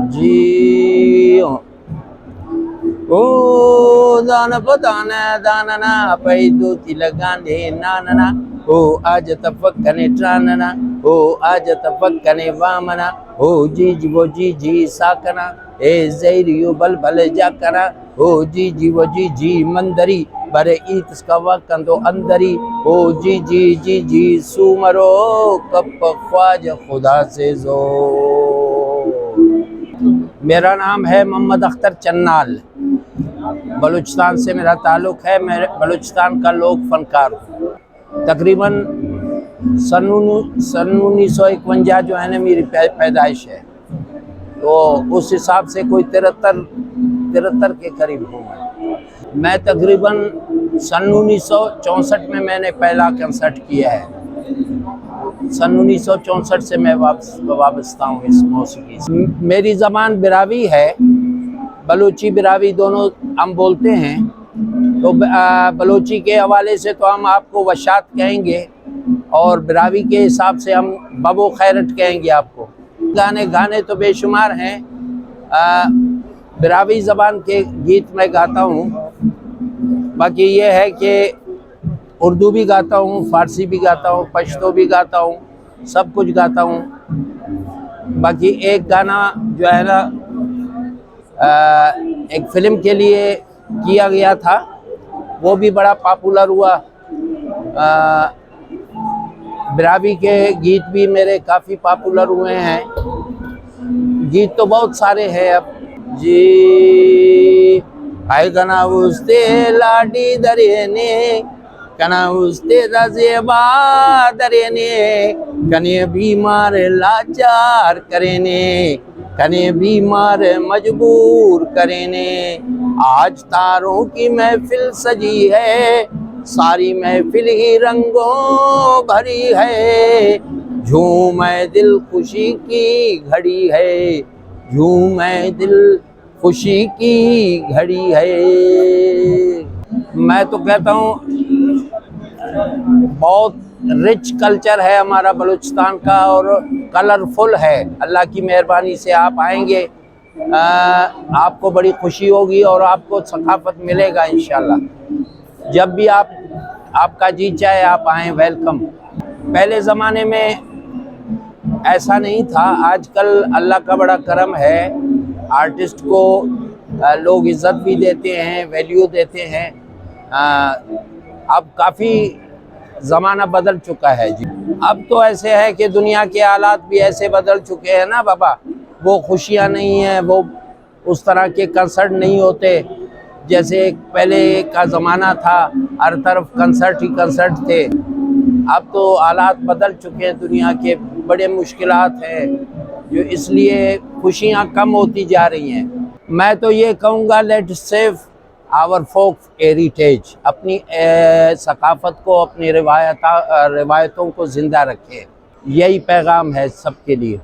जी ओ दान पतान दानना पैदो तिलगांधे नानना ओ आज तफक्कने ट्रानना ओ आज तफक्कने वामना ओ जी वो जी साकना ए जैरियो बल बल जाकना ओ जी वो जी मंदरी बरे ईत कवा कंदो अंदरी ओ जी सुमरो कप ख्वाज खुदा से जो। मेरा नाम है मोहम्मद अख्तर चन्नाल। बलूचिस्तान से मेरा ताल्लुक़ है। मैं बलूचिस्तान का लोक फनकार हूँ। तकरीबन सन 1951 जो है ना मेरी पैदाइश है, तो उस हिसाब से कोई 73 के करीब हूँ मैं तकरीबन सन 1964 में मैंने पहला कंसर्ट किया है। सन 1964 से मैं वाबस्ता हूँ इस मौसीकी से। मेरी ज़बान बिरावी है, बलूची बिरावी दोनों हम बोलते हैं। तो बलूची के हवाले से तो हम आपको वशात कहेंगे और बिरावी के हिसाब से हम बबो खैरट कहेंगे आपको। गाने तो बेशुमार हैं। बिरावी ज़बान के गीत मैं गाता हूँ। बाकी ये है कि उर्दू भी गाता हूँ, फ़ारसी भी गाता हूँ, पश्तो भी गाता हूँ, सब कुछ गाता हूँ। बाकी एक गाना जो है ना एक फ़िल्म के लिए किया गया था, वो भी बड़ा पॉपुलर हुआ। बिरावी के गीत भी मेरे काफ़ी पॉपुलर हुए हैं। गीत तो बहुत सारे हैं अब जी। आए कना उस्ते लाडी दरियने कना उस्ते रज़ेबा दरियने कने बीमार लाचार करेने कने बीमार मजबूर करेने। आज तारों की महफिल सजी है, सारी महफिल ही रंगों भरी है। झूमे दिल खुशी की घड़ी है, झूमे दिल खुशी की घड़ी है। मैं तो कहता हूँ बहुत रिच कल्चर है हमारा बलूचिस्तान का और कलरफुल है। अल्लाह की मेहरबानी से आप आएंगे, आपको बड़ी खुशी होगी और आपको सकाफत मिलेगा इंशाल्लाह। जब भी आपका जी चाहे आप आएँ, वेलकम। पहले ज़माने में ऐसा नहीं था, आजकल अल्लाह का बड़ा करम है। आर्टिस्ट को लोग इज़्ज़त भी देते हैं, वैल्यू देते हैं। अब काफ़ी ज़माना बदल चुका है जी। अब तो ऐसे है कि दुनिया के हालात भी ऐसे बदल चुके हैं ना बाबा, वो खुशियाँ नहीं हैं, वो उस तरह के कंसर्ट नहीं होते जैसे पहले का ज़माना था। हर तरफ कंसर्ट ही कंसर्ट थे। अब तो हालात बदल चुके हैं दुनिया के, बड़े मुश्किलात हैं, जो इसलिए खुशियाँ कम होती जा रही हैं। मैं तो ये कहूँगा let's save our folk heritage, अपनी सकाफ़त को, अपनी रिवायतों को ज़िंदा रखें। यही पैगाम है सबके लिए।